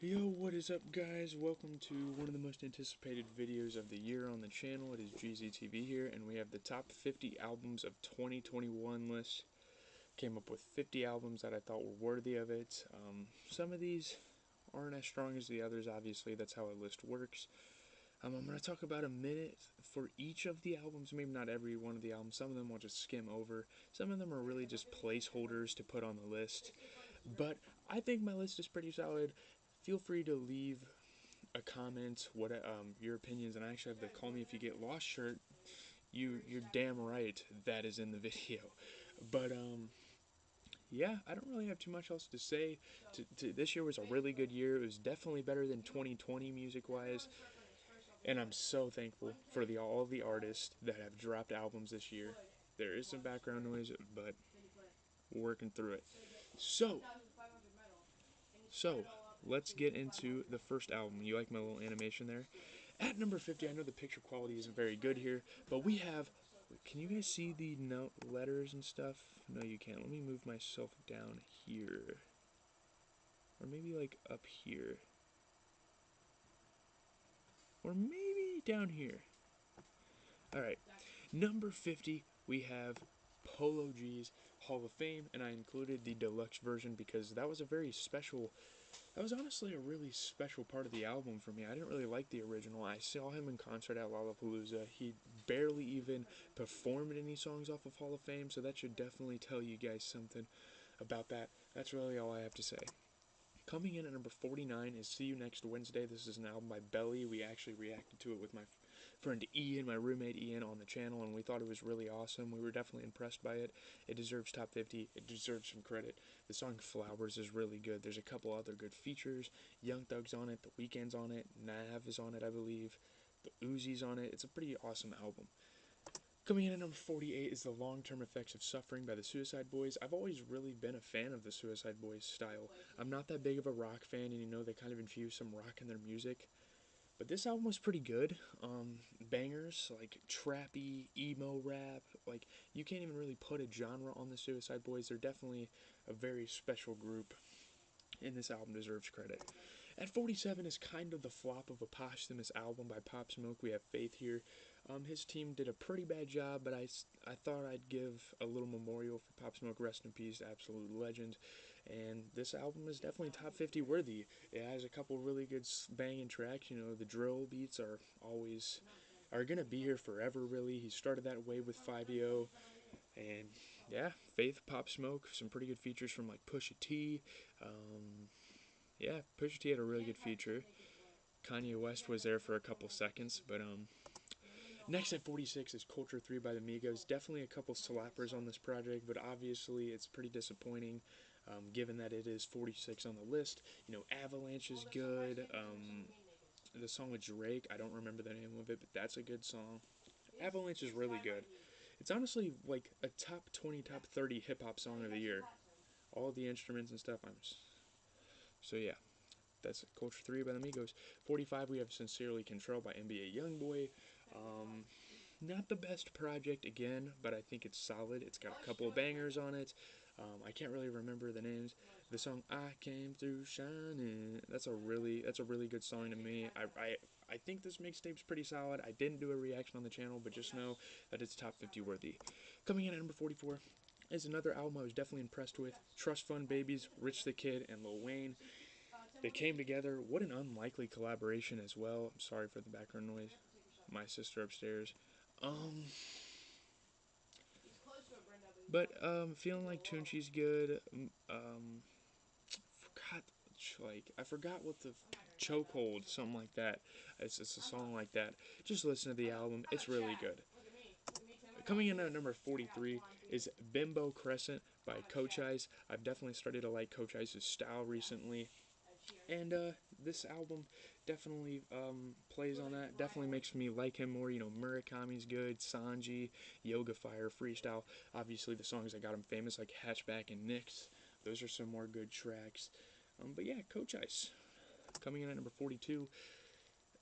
Yo, what is up, guys? Welcome to one of the most anticipated videos of the year on the channel. It is GZTV here, and we have the top 50 albums of 2021 list. Came up with 50 albums that I thought were worthy of it. Some of these aren't as strong as the others, obviously. That's how a list works. I'm going to talk about a minute for each of the albums, maybe not every one of the albums. Some of them I'll just skim over. Some of them are really just placeholders to put on the list. But I think my list is pretty solid. Feel free to leave a comment, your opinions, and I actually have the Call Me If You Get Lost shirt. You're damn right that is in the video. But yeah, I don't really have too much else to say. This year was a really good year. It was definitely better than 2020 music-wise, and I'm so thankful for all the artists that have dropped albums this year. There is some background noise, but we're working through it. So let's get into the first album. You like my little animation there? At number 50, I know the picture quality isn't very good here, but we have. Can you guys see the note letters and stuff? No, you can't. Let me move myself down here, or maybe like up here, or maybe down here. All right, number 50, we have Polo G's Hall of Fame, and I included the deluxe version because that was a very special. That was honestly a really special part of the album for me. I didn't really like the original. I saw him in concert at Lollapalooza. He barely even performed any songs off of Hall of Fame, so that should definitely tell you guys something about that. That's really all I have to say. Coming in at number 49 is See You Next Wednesday. This is an album by Belly. We actually reacted to it with my friend Ian, my roommate Ian, on the channel, and we thought it was really awesome. We were definitely impressed by it. It deserves top 50. It deserves some credit. The song Flowers is really good. There's a couple other good features. Young Thug's on it. The Weeknd's on it. Nav is on it, I believe. The Uzi's on it. It's a pretty awesome album. Coming in at number 48 is The Long-Term Effects of Suffering by the Suicide Boys. I've always really been a fan of the Suicide Boys style. I'm not that big of a rock fan, and they kind of infuse some rock in their music. But this album was pretty good. Bangers, like trappy, emo rap. Like, you can't even really put a genre on the Suicide Boys. They're definitely a very special group, and this album deserves credit. At 47 is kind of the flop of a posthumous album by Pop Smoke. We have Faith here. His team did a pretty bad job, but I thought I'd give a little memorial for Pop Smoke. Rest in peace, absolute legend. And this album is definitely top 50 worthy. It has a couple really good banging tracks. The drill beats are gonna be here forever. Really, he started that way with 5EO. And yeah, Faith, Pop Smoke, some pretty good features from like Pusha T. Yeah, Pusha T had a really good feature. Kanye West was there for a couple seconds, but next at 46 is Culture 3 by the Amigos. Definitely a couple slappers on this project, but obviously it's pretty disappointing, given that it is 46 on the list. Avalanche is good. The song with Drake, I don't remember the name of it, but that's a good song. Avalanche is really good. It's honestly like a top 20, top 30 hip-hop song of the year. All the instruments and stuff, so yeah. That's Culture 3 by the Amigos. 45, we have Sincerely Controlled by NBA Youngboy. Not the best project again, but I think it's solid. It's got a couple of bangers on it. I can't really remember the names. The song I Came Through Shining. That's a really good song to me. I think this mixtape's pretty solid. I didn't do a reaction on the channel, but just know that it's top 50 worthy. Coming in at number 44 is another album I was definitely impressed with. Trust Fund Babies, Rich the Kid, and Lil Wayne. They came together. What an unlikely collaboration as well. I'm sorry for the background noise. My sister upstairs. But feeling like Tunchi's good. Forgot I forgot what the chokehold, something like that. It's a song like that. Just listen to the album. It's really good. Coming in at number 43 is Bimbo Crescent by Coach Ice. I've definitely started to like Coach Ice's style recently. And this album definitely plays on that. Definitely makes me like him more. Murakami's good, Sanji, Yoga Fire, Freestyle. Obviously, the songs that got him famous, like Hatchback and Nyx. Those are some more good tracks. But yeah, Coach Ice. Coming in at number 42.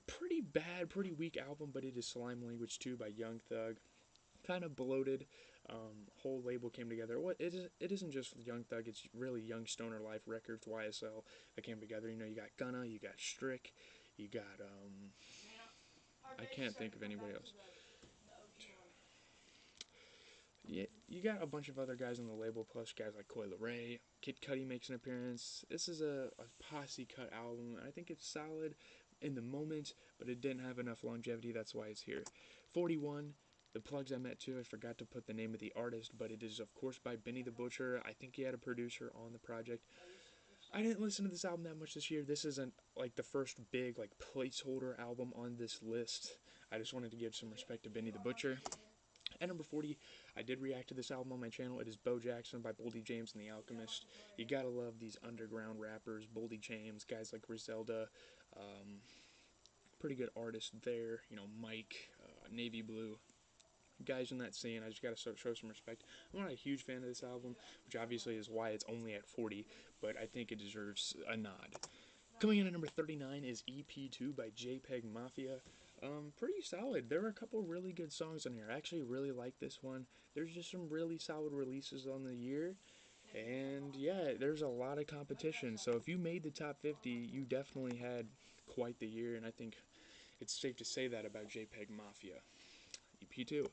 Pretty bad, pretty weak album, but it is Slime Language 2 by Young Thug. Kind of bloated. Whole label came together. It isn't just Young Thug, it's really Young Stoner Life Records, YSL, that came together. You know, you got Gunna, you got Strick, you got, I can't think of anybody else. Yeah, you got a bunch of other guys on the label, plus guys like Coi Leray. Kid Cudi makes an appearance. This is a posse cut album. I think it's solid in the moment, but it didn't have enough longevity. That's why it's here. 41. The plugs I met too. I forgot to put the name of the artist, but it is of course by Benny the Butcher. I think he had a producer on the project. I didn't listen to this album that much this year. This isn't like the first big like placeholder album on this list. I just wanted to give some respect to Benny the Butcher. At number 40, I did react to this album on my channel. It is Bo Jackson by Boldy James and the Alchemist. You gotta love these underground rappers, Boldy James, guys like Griselda, pretty good artists there. You know, Mike, Navy Blue, guys in that scene. I just gotta show some respect. I'm not a huge fan of this album, which obviously is why it's only at 40, but I think it deserves a nod. Coming in at number 39 is EP2 by JPEG Mafia. Pretty solid. There are a couple really good songs on here. I actually really like this one. There's just some really solid releases on the year. And yeah, there's a lot of competition. So if you made the top 50, you definitely had quite the year. And I think it's safe to say that about JPEG Mafia. EP2.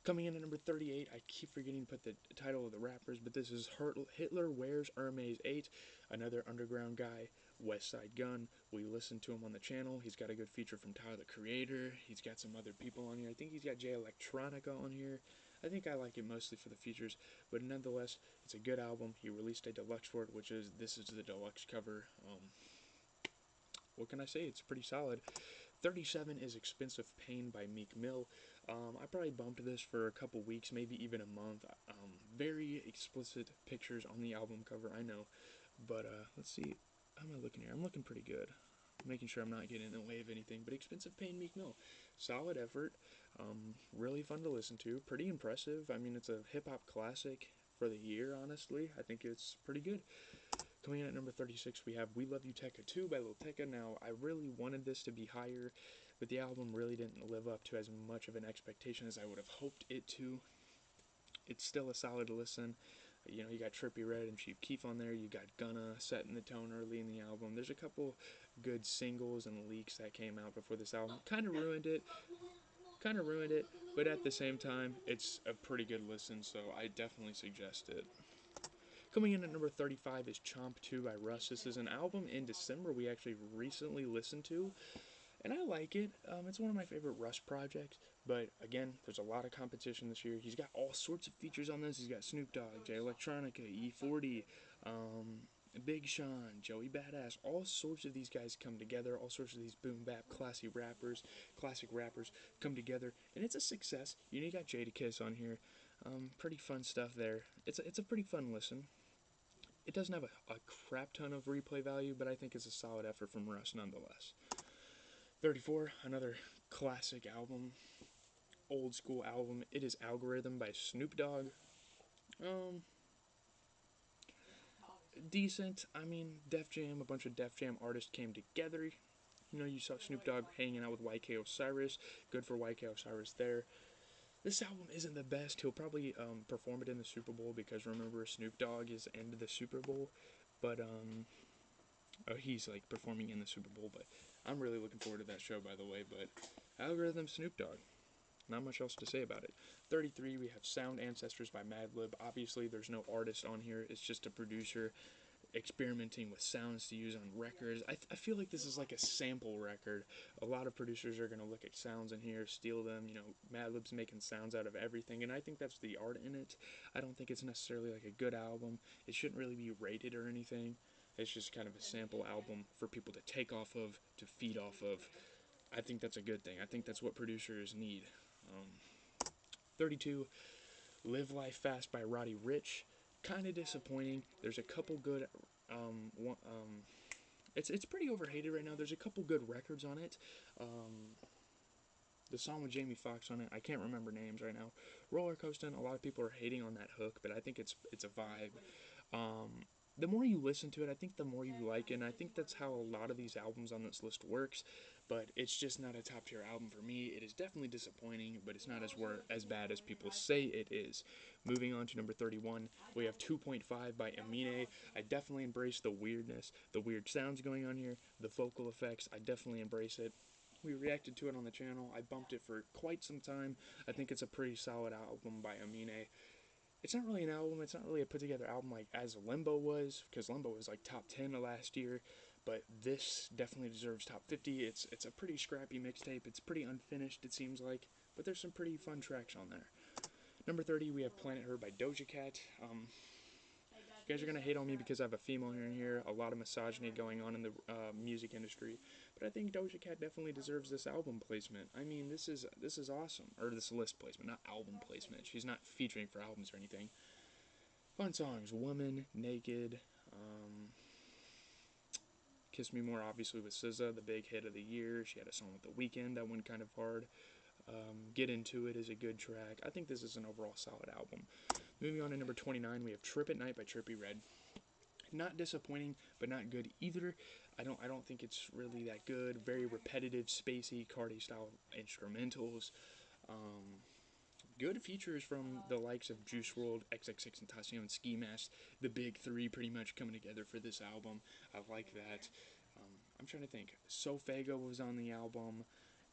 Coming in at number 38, I keep forgetting to put the title of the rappers, but this is Hitler Wears Hermes 8, another underground guy, West Side Gun. We listened to him on the channel. He's got a good feature from Tyler the Creator. He's got some other people on here. I think he's got Jay Electronica on here. I think I like it mostly for the features, but nonetheless, it's a good album. He released a deluxe for it, this is the deluxe cover. What can I say? It's pretty solid. 37 is Expensive Pain by Meek Mill. I probably bumped this for a couple weeks, maybe even a month. Very explicit pictures on the album cover, I know. But let's see. How am I looking here? I'm looking pretty good. Making sure I'm not getting in the way of anything. But Expensive Pain, Meek Mill. Solid effort. Really fun to listen to. Pretty impressive. I mean, it's a hip-hop classic for the year, honestly. I think it's pretty good. Coming in at number 36, we have We Love Uteka 2 by Lil Tecca. Now, I really wanted this to be higher, but the album really didn't live up to as much of an expectation as I would have hoped it to. It's still a solid listen. You know, you got Trippy Red and Chief Keef on there. You got Gunna setting the tone early in the album. There's a couple good singles and leaks that came out before this album. Kind of ruined it. But at the same time, it's a pretty good listen, so I definitely suggest it. Coming in at number 35 is Chomp 2 by Russ. This is an album in December we actually recently listened to, and I like it. It's one of my favorite Russ projects, but again, there's a lot of competition this year. He's got all sorts of features on this. He's got Snoop Dogg, Jay Electronica, E40, Big Sean, Joey Badass. All sorts of these guys come together. All sorts of these boom bap classic rappers come together, and it's a success. You know, you got Jadakiss on here. Pretty fun stuff there. It's a pretty fun listen. It doesn't have a crap ton of replay value, but I think it's a solid effort from Russ nonetheless. 34, another classic album, old school album. It is Algorithm by Snoop Dogg. Decent. I mean, Def Jam, a bunch of Def Jam artists came together. You know, you saw Snoop Dogg hanging out with YK Osiris. Good for YK Osiris there. This album isn't the best. He'll probably perform it in the Super Bowl because remember, Snoop Dogg is into the Super Bowl. But, he's like performing in the Super Bowl. But I'm really looking forward to that show, by the way. But Algorithm, Snoop Dogg. Not much else to say about it. 33, we have Sound Ancestors by Madlib. Obviously, there's no artist on here. It's just a producer experimenting with sounds to use on records. I feel like this is like a sample record. A lot of producers are going to look at sounds in here, steal them. You know, Madlib's making sounds out of everything, and I think that's the art in it. I don't think it's necessarily like a good album. It shouldn't really be rated or anything. It's just kind of a sample album for people to take off of, to feed off of. I think that's a good thing. I think that's what producers need. 32, Live Life Fast by Roddy Ricch. Kind of disappointing. There's a couple good, it's pretty overhated right now. There's a couple good records on it. The song with Jamie Foxx on it, I can't remember names right now. Roller Coastin', a lot of people are hating on that hook, but I think it's a vibe. the more you listen to it, I think the more you like it, and I think that's how a lot of these albums on this list works. But it's just not a top tier album for me. It is definitely disappointing, but it's not as bad as people say it is. Moving on to number 31, we have 2.5 by Amine. I definitely embrace the weirdness, the weird sounds going on here, the vocal effects. I definitely embrace it. We reacted to it on the channel. I bumped it for quite some time. I think it's a pretty solid album by Amine. It's not really an album. It's not really a put together album like as Limbo was, because Limbo was like top 10 of last year. But this definitely deserves top 50. It's a pretty scrappy mixtape. It's pretty unfinished, it seems like, but there's some pretty fun tracks on there. Number 30, we have Planet Her by Doja Cat. You guys are gonna hate on me because I have a female here and here. A lot of misogyny going on in the music industry, but I think Doja Cat definitely deserves this album placement. I mean, this is awesome, or this list placement, not album placement. She's not featuring for albums or anything. Fun songs: "Woman," "Naked," "Kiss Me More," obviously with SZA, the big hit of the year. She had a song with The Weeknd that went kind of hard. "Get Into It" is a good track. I think this is an overall solid album. Moving on to number 29, we have "Trip at Night" by Trippy Red. Not disappointing, but not good either. I don't think it's really that good. Very repetitive, spacey, Cardi style instrumentals. Um, Good features from the likes of Juice WRLD, XXX Tentacion, Ski Mask, the big three pretty much coming together for this album. I like that. I'm trying to think. Sofego was on the album.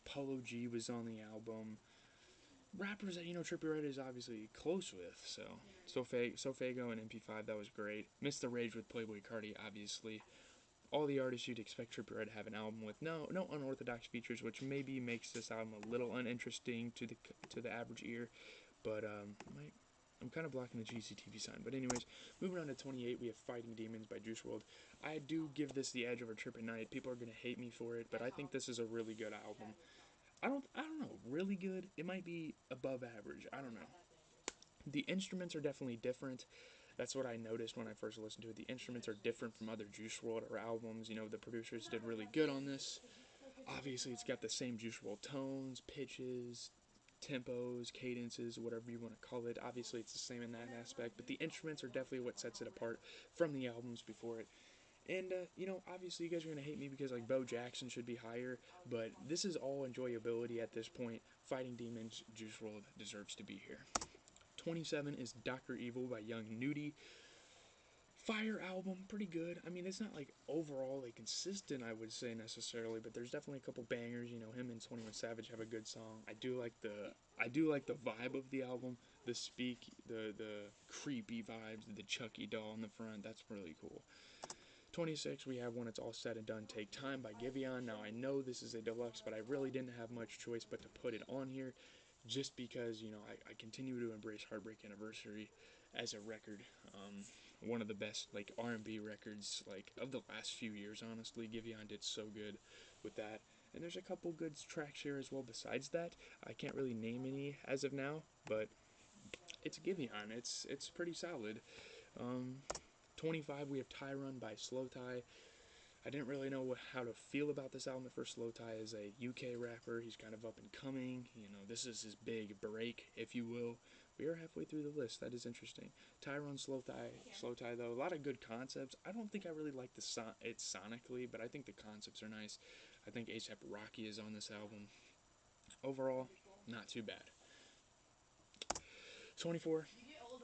Polo G was on the album. Rappers that Trippie Redd is obviously close with. Sofego and MP5, that was great. Missed the Rage with Playboy Cardi, obviously. All the artists you'd expect Trippie Redd to have an album with. No unorthodox features, which maybe makes this album a little uninteresting to the average ear. But I'm kind of blocking the GCTV sign. But anyways, moving on to 28, we have "Fighting Demons" by Juice WRLD. I do give this the edge over Trip at Night. People are gonna hate me for it, but I think this is a really good album. I don't know, really good. It might be above average. I don't know. The instruments are definitely different. That's what I noticed when I first listened to it. The instruments are different from other Juice WRLD or albums. The producers did really good on this. Obviously, it's got the same Juice WRLD tones, pitches, tempos, cadences, whatever you want to call it. Obviously, it's the same in that aspect, but the instruments are definitely what sets it apart from the albums before it. And, obviously, you guys are going to hate me because, like, Bo Jackson should be higher, but this is all enjoyability at this point. Fighting Demons, Juice WRLD deserves to be here. 27 is Dr. Evil by Young Nudie. Fire album, pretty good. I mean, it's not like overall like consistent, I would say necessarily, but there's definitely a couple bangers. Him and 21 Savage have a good song. I do like the vibe of the album, the creepy vibes, the Chucky doll in the front. That's really cool. 26, we have "When It's All Said and Done, Take Time" by Givion. Now, I know this is a deluxe, but I really didn't have much choice but to put it on here just because, I continue to embrace Heartbreak Anniversary as a record. One of the best, like, R&B records, like, of the last few years, honestly. Givion did so good with that. And there's a couple good tracks here as well besides that. I can't really name any as of now, but it's Givion. It's pretty solid. 25, we have "Tyrone" by slowtie. I didn't really know how to feel about this album at first. slowtie is a UK rapper. He's kind of up and coming. This is his big break, if you will. We are halfway through the list. That is interesting. Tyrone, slowtie though. A lot of good concepts. I don't think I really like it sonically, but I think the concepts are nice. I think ASAP Rocky is on this album. Overall, not too bad. 24,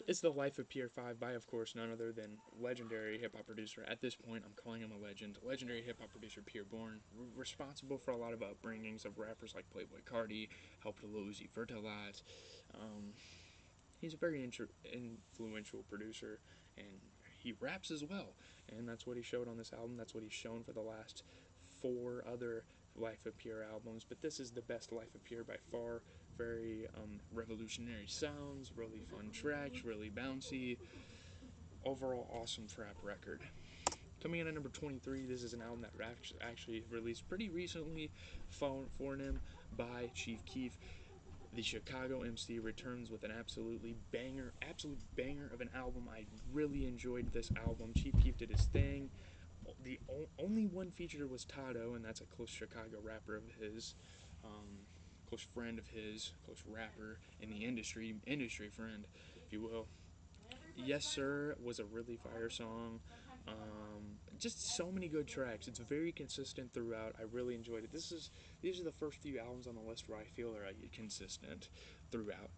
it's "The Life of Pierre 5" by, of course, none other than legendary hip-hop producer. At this point, I'm calling him a legend. Legendary hip-hop producer Pierre Bourne, responsible for a lot of upbringings of rappers like Playboy Cardi, helped Lil Uzi Vert a lot. He's a very influential producer, and he raps as well. And that's what he showed on this album. That's what he's shown for the last 4 other Life of Pierre albums. But this is the best Life of Pierre by far. Very revolutionary sounds, really fun tracks, really bouncy. Overall, awesome trap record. Coming in at number 23, this is an album that actually released pretty recently for him by Chief Keef. The Chicago MC returns with an absolute banger of an album. I really enjoyed this album. Chief Keef did his thing. The only one featured was Tado, and that's a close Chicago rapper of his, close friend of his, close rapper in the industry friend, if you will. Yes Sir was a really fire song. Just so many good tracks. It's very consistent throughout. I really enjoyed it. These are the first few albums on the list where I feel are consistent throughout.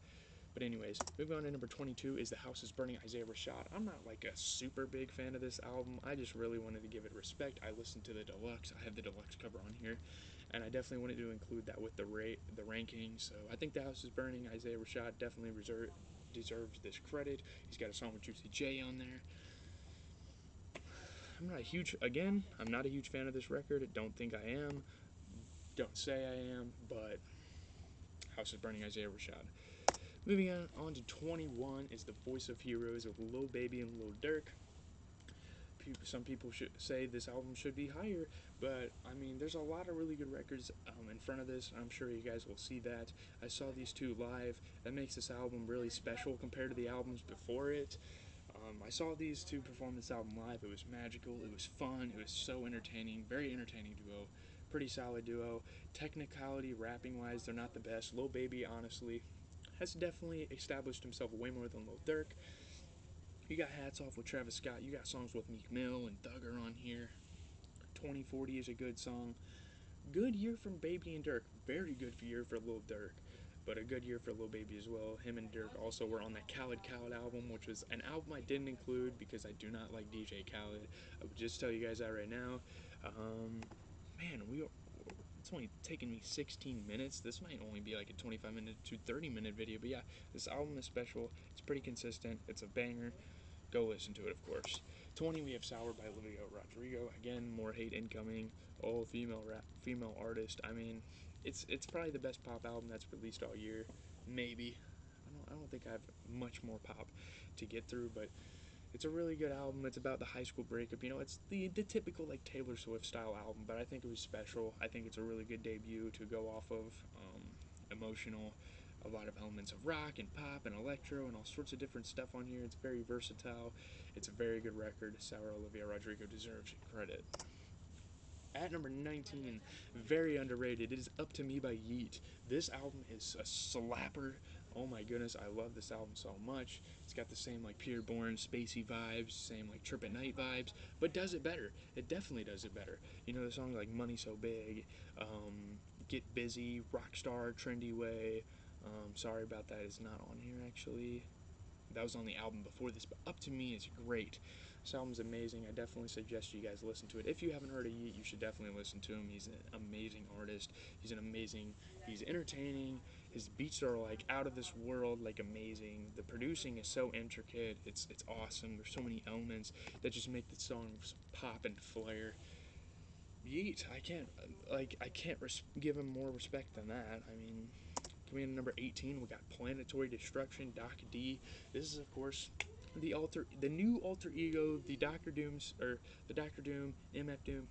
But anyways, moving on to number 22 is The House is Burning, Isaiah Rashad. I'm not like a super big fan of this album. I just really wanted to give it respect. I listened to the deluxe. I have the deluxe cover on here, and I definitely wanted to include that with the ranking. So I think The House is Burning, Isaiah Rashad definitely deserves this credit. He's got a song with Juicy J on there. I'm not a huge fan of this record. Don't think I am. Don't say I am, but House is Burning, Isaiah Rashad. Moving on to 21 is The Voice of Heroes with Lil Baby and Lil Durk. Some people should say this album should be higher, but I mean, there's a lot of really good records in front of this. I'm sure you guys will see that. I saw these two live. That makes this album really special compared to the albums before it. I saw these two perform this album live. It was magical. It was fun. It was so entertaining. Very entertaining duo. Pretty solid duo. Technicality, rapping wise, they're not the best. Lil Baby, honestly, has definitely established himself way more than Lil Durk. You got Hats Off with Travis Scott. You got songs with Meek Mill and Thugger on here. 2040 is a good song. Good year from Baby and Durk. Very good year for Lil Durk. But a good year for Lil Baby as well. Him and Durk also were on that Khaled album, which was an album I didn't include because I do not like DJ Khaled. I would just tell you guys that right now. Man, it's only taken me 16 minutes. This might only be like a 25-minute to 30-minute video, but yeah, this album is special. It's pretty consistent. It's a banger. Go listen to it, of course. 20, we have Sour by Olivia Rodrigo. Again, more hate incoming. All female artist. I mean, it's probably the best pop album that's released all year. Maybe. I don't think I have much more pop to get through, but it's a really good album. It's about the high school breakup. You know, it's the typical like Taylor Swift style album, but I think it was special. I think it's a really good debut to go off of. Emotional, a lot of elements of rock and pop and electro and all sorts of different stuff on here. It's very versatile. It's a very good record. Sour Olivia Rodrigo deserves credit. At number 19, very underrated, it is Up to Me by Yeet. This album is a slapper. Oh my goodness, I love this album so much. It's got the same like Pierre Bourne, spacey vibes, same like Trip at Night vibes, but does it better. It definitely does it better. You know, the songs like Money So Big, Get Busy, Rockstar, Trendy Way. Sorry about that, it's not on here actually. That was on the album before this, but Up to Me is great. This album's amazing. I definitely suggest you guys listen to it. If you haven't heard of Yeet, you should definitely listen to him. He's an amazing artist. He's entertaining. His beats are like out of this world, like amazing. The producing is so intricate. It's awesome. There's so many elements that just make the songs pop and flare. Yeet, I can't give him more respect than that. I mean, coming in at number 18, we got Planetary Destruction, Doc D. This is, of course, the new alter ego, the Doctor Doom's, or the Doctor Doom, MF Doom,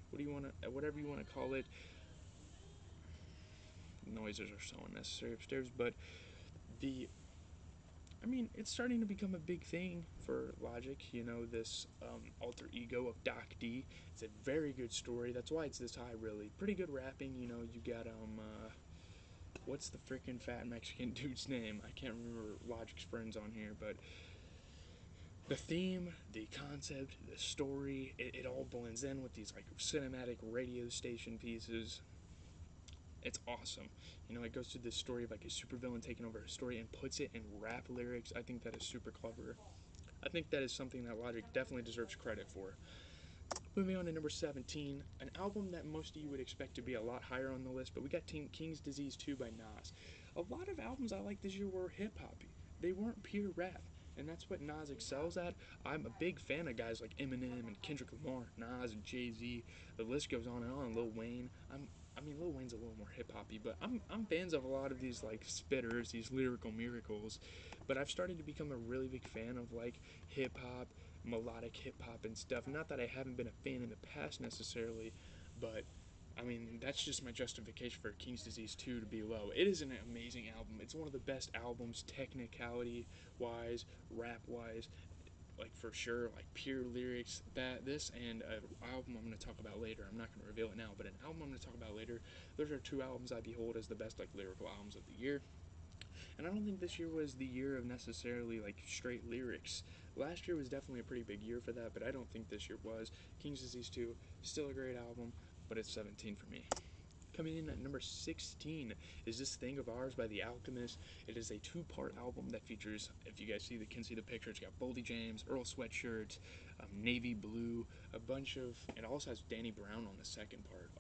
whatever you want to call it. Noises are so unnecessary upstairs, but it's starting to become a big thing for Logic, you know, this alter ego of Doc D. It's a very good story. That's why it's this high, really. Pretty good rapping, you know. You got, what's the freaking fat Mexican dude's name? I can't remember Logic's friends on here, but the theme, the concept, the story, it all blends in with these like cinematic radio station pieces. It's awesome. You know, it goes through this story of like a supervillain taking over a story and puts it in rap lyrics. I think that is super clever. I think that is something that Logic definitely deserves credit for. Moving on to number 17, an album that most of you would expect to be a lot higher on the list, but we got King's Disease 2 by Nas. A lot of albums I like this year were hip-hoppy. They weren't pure rap, and that's what Nas excels at. I'm a big fan of guys like Eminem and Kendrick Lamar, Nas and Jay-Z. The list goes on and on. Lil Wayne. Lil Wayne's a little more hip-hoppy, but I'm fans of a lot of these like spitters, these lyrical miracles. But I've started to become a really big fan of like hip-hop, melodic hip-hop and stuff. Not that I haven't been a fan in the past necessarily, but I mean, that's just my justification for King's Disease 2 to be low. It is an amazing album. It's one of the best albums, technicality-wise, rap-wise, like for sure, like pure lyrics. This and an album I'm going to talk about later. I'm not going to reveal it now, but an album I'm going to talk about later. Those are two albums I behold as the best like lyrical albums of the year. And I don't think this year was the year of necessarily like straight lyrics. Last year was definitely a pretty big year for that, but I don't think this year was. King's Disease 2, still a great album, but it's 17 for me. Coming in at number 16 is This Thing of Ours by The Alchemist. It is a two-part album that features, if you guys can see the picture, it's got Boldy James, Earl Sweatshirt, navy blue, a bunch of, it also has Danny Brown on the second part.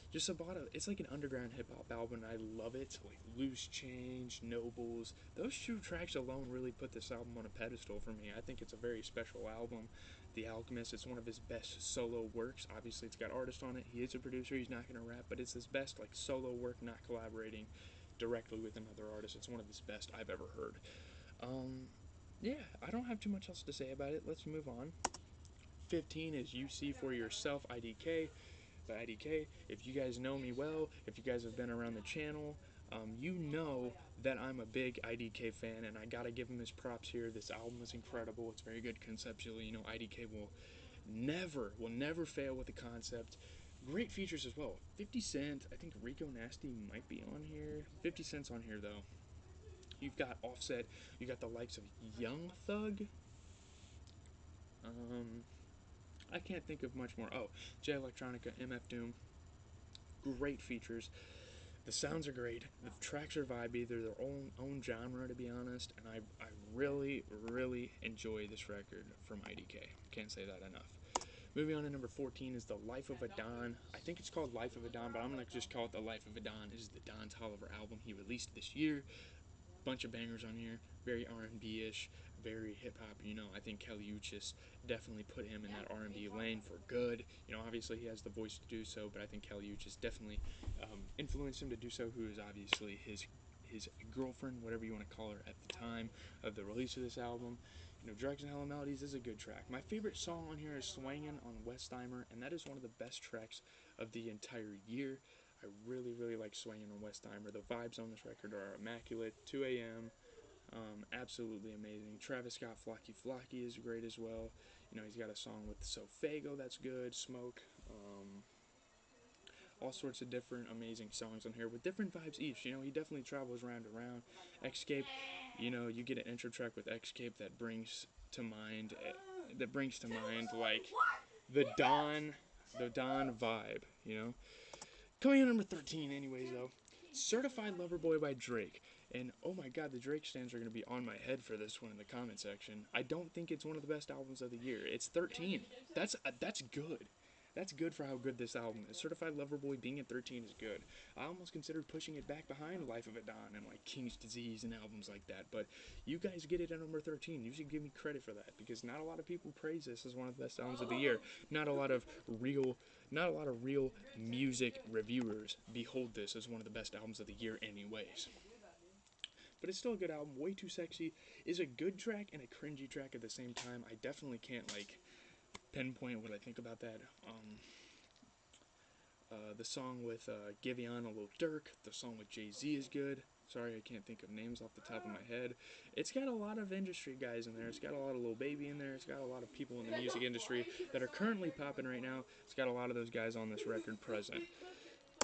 Just about it's like an underground hip hop album, and I love it. Like Loose Change, Nobles, those two tracks alone really put this album on a pedestal for me. I think it's a very special album. The Alchemist, it's one of his best solo works. Obviously, it's got artists on it. He is a producer. He's not gonna rap, but it's his best like solo work, not collaborating directly with another artist. It's one of his best I've ever heard. Yeah, I don't have too much else to say about it. Let's move on. 15 is You See For Yourself, IDK. The IDK, if you guys know me well, if you guys have been around the channel, you know that I'm a big IDK fan, and I gotta give him his props here. This album is incredible. It's very good conceptually. You know, IDK will never fail with the concept. Great features as well. 50 Cent, I think Rico Nasty might be on here. 50 Cent's on here though. You've got Offset. You got the likes of Young Thug. I can't think of much more. Oh, J Electronica, MF Doom. Great features. The sounds are great. The tracks are vibey. They're their own genre, to be honest. And I really, really enjoy this record from IDK. Can't say that enough. Moving on to number 14 is The Life of a Don. I think it's called Life of a Don, but I'm going to just call it The Life of a Don. This is the Don Toliver album he released this year. Bunch of bangers on here. Very R&B-ish. Very hip-hop. You know, I think Kelly Uchis definitely put him in that R&B lane for good. You know, obviously he has the voice to do so, but I think Kelly Uchis definitely influenced him to do so, who is obviously his girlfriend, whatever you want to call her, at the time of the release of this album. You know, Drugs and Hella Melodies is a good track. My favorite song on here is Swangin' on Westheimer, and that is one of the best tracks of the entire year. I really, really like Swangin' on Westheimer. The vibes on this record are immaculate. 2 a.m., absolutely amazing. Travis Scott, Flocky Flocky is great as well. You know, he's got a song with Sofago that's good. Smoke. All sorts of different amazing songs on here with different vibes each. You know, he definitely travels round and round. Escape, you know, you get an intro track with Escape that brings to mind like the Dawn vibe, you know. Coming in number 13 anyways though, Certified Lover Boy by Drake. And oh my god, the Drake stands are going to be on my head for this one in the comment section. I don't think it's one of the best albums of the year. It's 13. That's good. That's good for how good this album is. Certified Lover Boy being at 13 is good. I almost considered pushing it back behind Life of a Don and like King's Disease and albums like that. But you guys get it at number 13. You should give me credit for that because not a lot of people praise this as one of the best albums of the year. Not a lot of real music reviewers behold this as one of the best albums of the year anyways. But it's still a good album. Way Too Sexy is a good track and a cringy track at the same time. I definitely can't like pinpoint what I think about that. The song with Givion, a little Dirk. The song with Jay-Z is good. Sorry, I can't think of names off the top of my head. It's got a lot of industry guys in there. It's got a lot of Lil Baby in there. It's got a lot of people in the music industry that are currently popping right now. It's got a lot of those guys on this record present.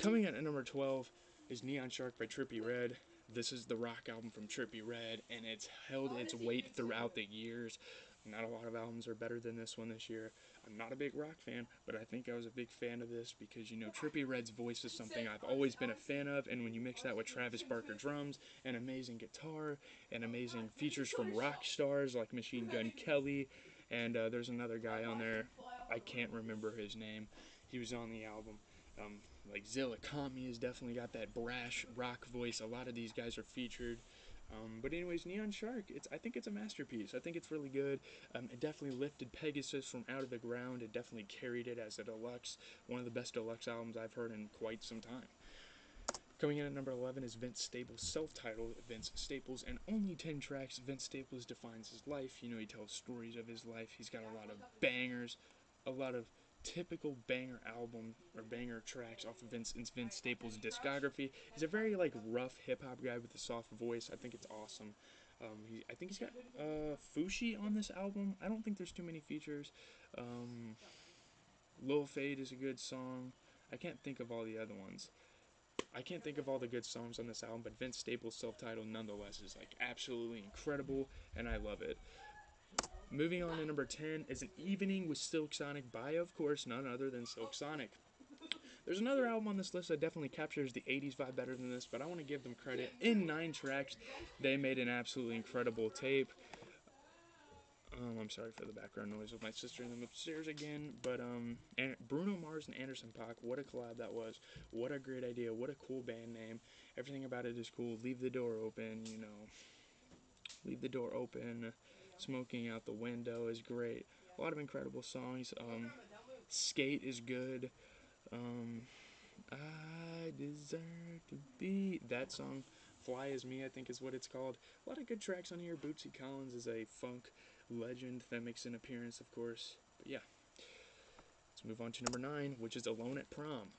Coming in at number 12 is Neon Shark by Trippy Red. This is the rock album from Trippy Red, and it's held its weight throughout the years. Not a lot of albums are better than this one this year. I'm not a big rock fan, but I think I was a big fan of this because, you know, Trippy Red's voice is something I've always been a fan of, and when you mix that with Travis Barker drums, and amazing guitar, and amazing features from rock stars like Machine Gun Kelly, and there's another guy on there, I can't remember his name, he was on the album. Like Zilla Kami has definitely got that brash rock voice. A lot of these guys are featured. But anyways, Neon Shark, I think it's a masterpiece. I think it's really good. It definitely lifted Pegasus from out of the ground. It definitely carried it as a deluxe. One of the best deluxe albums I've heard in quite some time. Coming in at number 11 is Vince Staples' self-titled Vince Staples, and only 10 tracks. Vince Staples defines his life. You know, he tells stories of his life. He's got a lot of bangers, a lot of typical banger album or banger tracks off of Vince Staples' discography. He's a very like rough hip hop guy with a soft voice. I think it's awesome. I think he's got Fushi on this album. I don't think there's too many features. Lil Fade is a good song. I can't think of all the other ones. I can't think of all the good songs on this album, but Vince Staples' self-titled nonetheless is like absolutely incredible, and I love it. Moving on to number 10 is An Evening with Silk Sonic by, of course, none other than Silk Sonic. There's another album on this list that definitely captures the 80s vibe better than this, but I want to give them credit. In 9 tracks, they made an absolutely incredible tape. I'm sorry for the background noise with my sister and them upstairs again, but Bruno Mars and Anderson .Paak, what a collab that was. What a great idea. What a cool band name. Everything about it is cool. Leave the door open, you know. Leave the door open. Smoking out the window is great. A lot of incredible songs. Skate is good. I deserve to be. That song, Fly As Me, I think is what it's called. A lot of good tracks on here. Bootsy Collins is a funk legend that makes an appearance, of course. But yeah, let's move on to number 9, which is Alone at Prom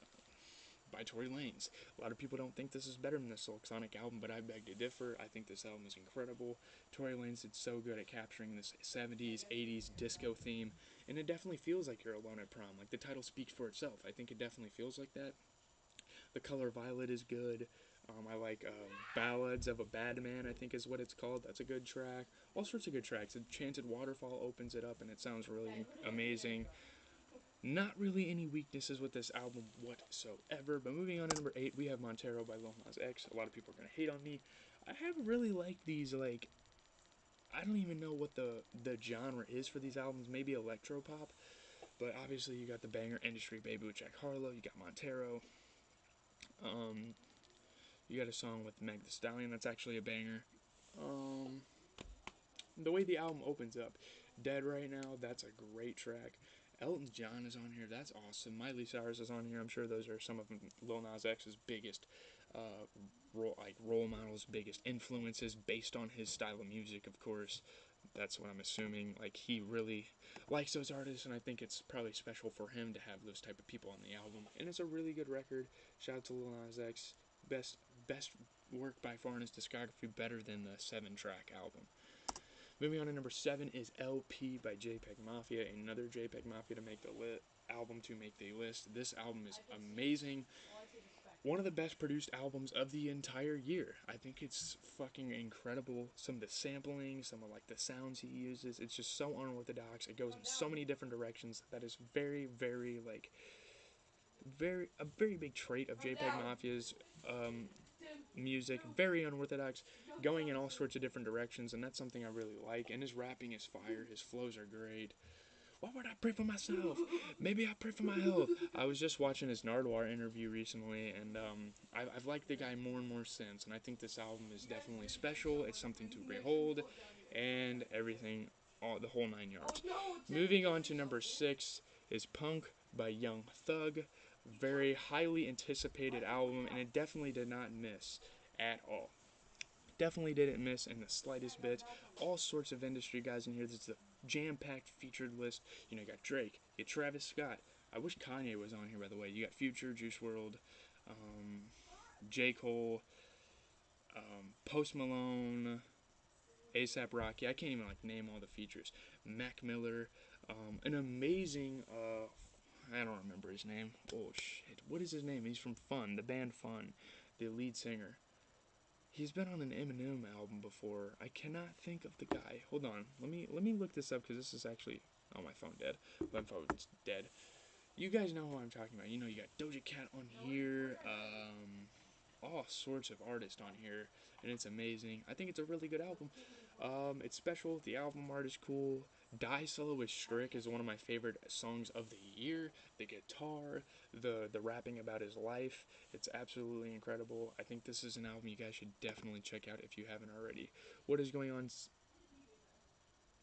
by Tory Lanez. A lot of people don't think this is better than the Silk Sonic album, but I beg to differ. I think this album is incredible. Tory Lanez did so good at capturing this 70s, 80s disco theme, and it definitely feels like you're alone at prom. Like, the title speaks for itself. I think it definitely feels like that. The Color Violet is good. I like Ballads of a Bad Man, I think is what it's called. That's a good track. All sorts of good tracks. Enchanted Waterfall opens it up, and it sounds really amazing. Not really any weaknesses with this album whatsoever. But moving on to number 8, we have Montero by Lil Nas X. A lot of people are going to hate on me. I have really liked these, like, I don't even know what the genre is for these albums. Maybe electropop. But obviously you got the banger Industry Baby with Jack Harlow. You got Montero. You got a song with Meg Thee Stallion that's actually a banger. The way the album opens up, Dead Right Now, that's a great track. Elton John is on here, that's awesome. Miley Cyrus is on here. I'm sure those are some of Lil Nas X's biggest role models, biggest influences based on his style of music, of course. That's what I'm assuming. Like, he really likes those artists, and I think it's probably special for him to have those type of people on the album. And it's a really good record. Shout out to Lil Nas X. Best work by far in his discography, better than the 7-track album. Moving on to number 7 is LP by jpeg Mafia, another jpeg Mafia to make the album to make the list. This album is amazing. One of the best produced albums of the entire year. I think it's fucking incredible. Some of the sampling, some of like the sounds he uses, it's just so unorthodox. It goes in so many different directions. That is very, very like a very big trait of jpeg Mafia's music. Very unorthodox, going in all sorts of different directions, and that's something I really like. And his rapping is fire. His flows are great. Why would I pray for myself? Maybe I pray for my health. I was just watching his Nardwuar interview recently, and I've liked the guy more and more since, and I think this album is definitely special. It's something to behold, and everything, the whole 9 yards. Moving on to number 6 is Punk by Young Thug. Very highly anticipated album, and it definitely did not miss at all. Definitely didn't miss in the slightest bit. All sorts of industry guys in here. This is a jam-packed featured list. You know, you got Drake, you got Travis Scott. I wish Kanye was on here, by the way. You got Future, Juice WRLD, J. Cole, Post Malone, A$AP Rocky. I can't even like name all the features. Mac Miller, an amazing. I don't remember his name. Oh shit! What is his name? He's from Fun, the band Fun, the lead singer. He's been on an Eminem album before. I cannot think of the guy. Hold on. Let me look this up because this is actually... Oh, my phone dead. My phone's dead. You guys know who I'm talking about. You know, you got Doja Cat on here. All sorts of artists on here. And it's amazing. I think it's a really good album. It's special. The album art is cool. Die Solo with Strick is one of my favorite songs of the year. The guitar, the rapping about his life, it's absolutely incredible. I think this is an album you guys should definitely check out if you haven't already. What is going on,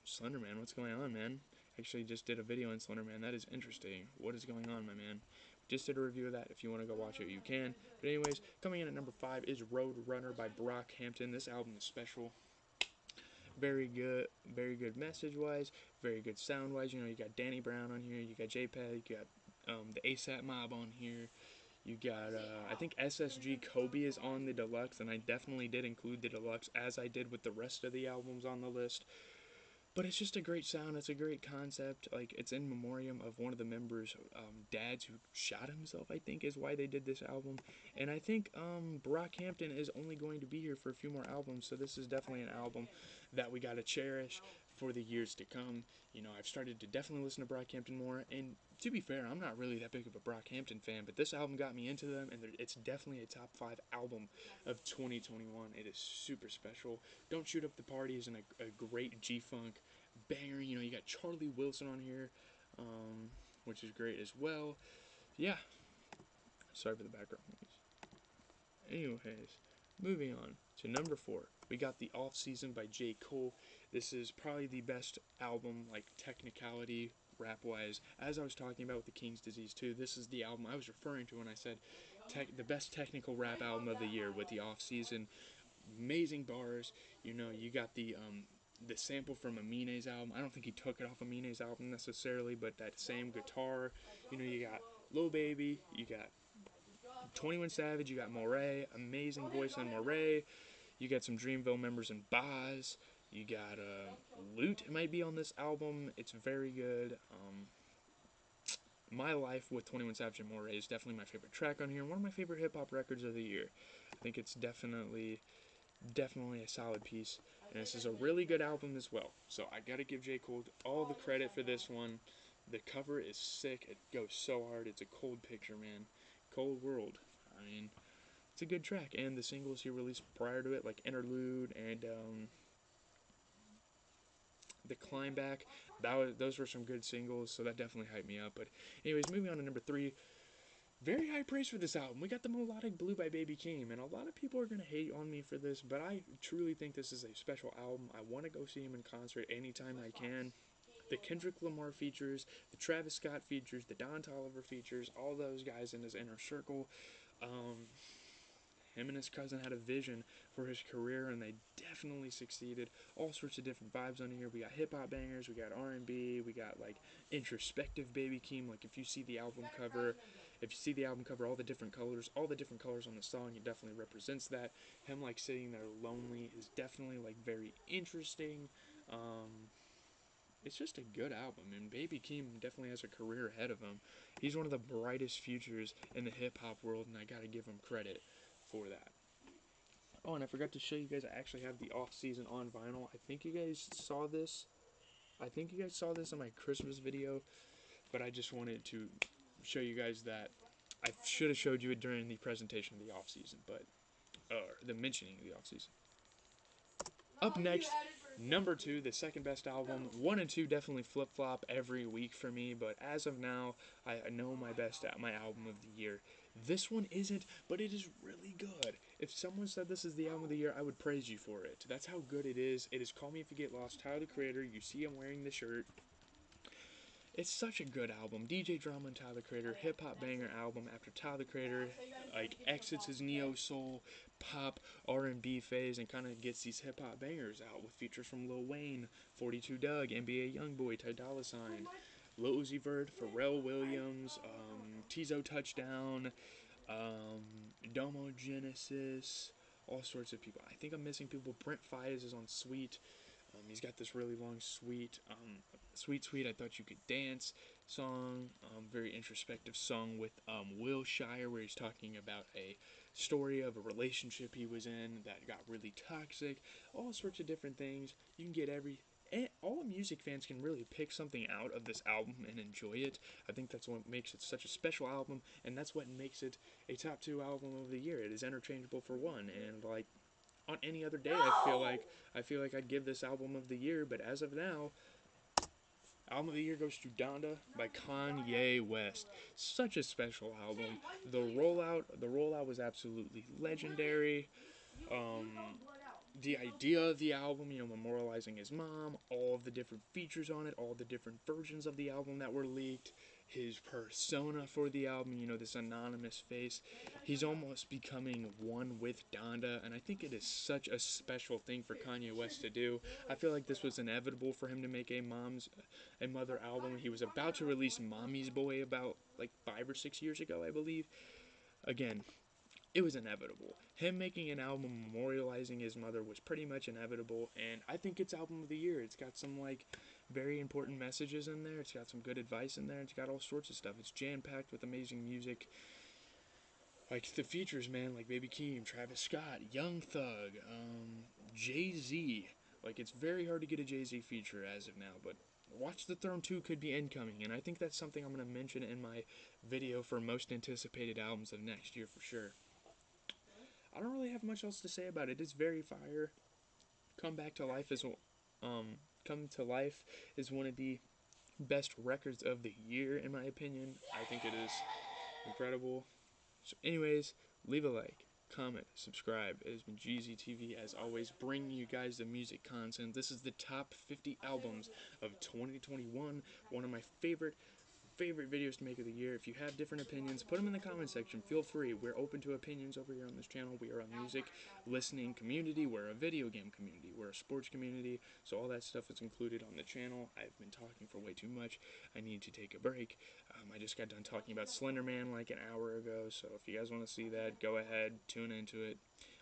Slenderman? What's going on, man? Actually just did a video on Slenderman. That is interesting. What is going on, my man? Just did a review of that. If you want to go watch it, you can. But anyways, coming in at number 5 is Road Runner by Brockhampton. This album is special. Very good message-wise, very good sound-wise. You know, you got Danny Brown on here, you got jpeg, you got the A$AP Mob on here, you got, I think SSG Kobe is on the deluxe, and I definitely did include the deluxe, as I did with the rest of the albums on the list. But it's just a great sound. It's a great concept. Like, it's in memoriam of one of the members' dads who shot himself, I think, is why they did this album. And I think Brockhampton is only going to be here for a few more albums, so this is definitely an album that we gotta cherish. for the years to come. You know, I've started to definitely listen to Brockhampton more, and to be fair, I'm not really that big of a Brockhampton fan, but this album got me into them, and it's definitely a top 5 album of 2021. It is super special. Don't Shoot Up the Party is a great G-Funk banger. You know, you got Charlie Wilson on here, which is great as well. Yeah, sorry for the background noise. Anyways, moving on to number 4. We got The Off Season by J. Cole. This is probably the best album, like technicality, rap-wise. As I was talking about with The King's Disease 2, this is the album I was referring to when I said the best technical rap album of the year with The Off Season. Amazing bars. You know, you got the sample from Amine's album. I don't think he took it off Amine's album necessarily, but that same guitar. You know, you got Lil Baby, you got 21 Savage, you got Moray, amazing voice on Moray. You got some Dreamville members in Boz. You got Loot might be on this album. It's very good. My Life with 21 Savage and Moray is definitely my favorite track on here. One of my favorite hip hop records of the year. I think it's definitely a solid piece. And this is a really good album as well. So I gotta give J. Cole all the credit for this one. The cover is sick. It goes so hard. It's a cold picture, man. Cold World. I mean, it's a good track. And the singles he released prior to it, like Interlude and The Climb Back, those were some good singles, so that definitely hyped me up. But anyways, moving on to number 3. Very high praise for this album. We got The Melodic Blue by Baby Keem, and a lot of people are going to hate on me for this, but I truly think this is a special album. I want to go see him in concert anytime I can. The Kendrick Lamar features, the Travis Scott features, the Don Toliver features, all those guys in his inner circle. Him and his cousin had a vision for his career, and they definitely succeeded. All sorts of different vibes on here. We got hip-hop bangers, we got R&B, we got, like, introspective Baby Keem. Like, if you see the album cover, all the different colors on the song, it definitely represents that. Him, like, sitting there lonely is definitely, like, very interesting. It's just a good album, and Baby Keem definitely has a career ahead of him. He's one of the brightest futures in the hip-hop world, and I gotta give him credit for that. Oh, and I forgot to show you guys, I actually have the Off Season on vinyl. I think you guys saw this in my Christmas video, but I just wanted to show you guys that I should have showed you it during the presentation of the Off Season, but the mentioning of the Off Season. Up next, number 2, the second best album. 1 and 2 definitely flip-flop every week for me, but as of now, I know my album of the year. This one isn't, but it is really good. If someone said this is the album of the year, I would praise you for it. That's how good it is. It is Call Me If You Get Lost, Tyler the Creator. You see him wearing the shirt. It's such a good album. DJ Drama and Tyler the Creator, hip hop banger album after Tyler the Creator like exits his neo soul pop R&B phase and kind of gets these hip hop bangers out with features from Lil Wayne, 42 Doug, NBA YoungBoy, Ty Dolla $ign, Lil Uzi Vert, Pharrell Williams, Tizo Touchdown, Domo Genesis, all sorts of people. I think I'm missing people. Brent Faiyaz is on Sweet. He's got this really long Sweet, Sweet, I Thought You Could Dance song, very introspective song with Will Shire, where he's talking about a story of a relationship he was in that got really toxic, all sorts of different things. You can get all music fans can really pick something out of this album and enjoy it. I think that's what makes it such a special album, and that's what makes it a top 2 album of the year. It is interchangeable for one, and like on any other day, I feel like I'd give this album of the year, but as of now, album of the year goes to Donda by Kanye West. Such a special album. The rollout was absolutely legendary. The idea of the album, memorializing his mom, all of the different features on it, all the different versions of the album that were leaked, his persona for the album, this anonymous face. He's almost becoming one with Donda, and I think it is such a special thing for Kanye West to do. I feel like this was inevitable for him to make a mother album. He was about to release Mommy's Boy about like 5 or 6 years ago, I believe. Again, it was inevitable. Him making an album memorializing his mother was pretty much inevitable, and I think it's album of the year. It's got some like very important messages in there. It's got some good advice in there. It's got all sorts of stuff. It's jam-packed with amazing music. Like the features, man, like Baby Keem, Travis Scott, Young Thug, Jay-Z, Like, it's very hard to get a Jay-Z feature as of now, but Watch the Throne 2 could be incoming, and I think that's something I'm going to mention in my video for most anticipated albums of next year for sure. I don't really have much else to say about it. It's very fire. Come Back to Life is Come to Life is one of the best records of the year in my opinion. I think it is incredible. So anyways, leave a like, comment, subscribe. It has been Jeezy TV as always, bringing you guys the music content. This is the top 50 albums of 2021. One of my favorite videos to make of the year. If you have different opinions, put them in the comment section. Feel free. We're open to opinions over here on this channel. We are a music listening community. We're a video game community. We're a sports community. So all that stuff is included on the channel. I've been talking for way too much. I need to take a break. I just got done talking about Slender Man like an hour ago. So if you guys want to see that, go ahead, tune into it.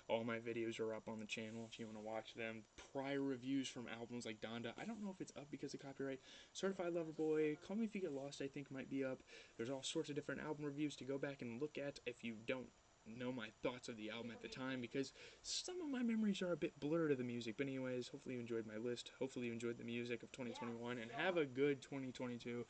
All my videos are up on the channel if you want to watch them. Prior reviews from albums like Donda. I don't know if it's up because of copyright. Certified Lover Boy, Call Me If You Get Lost, I think might be up. There's all sorts of different album reviews to go back and look at if you don't know my thoughts of the album at the time, because some of my memories are a bit blurred of the music. But anyways, hopefully you enjoyed my list. Hopefully you enjoyed the music of 2021, and have a good 2022.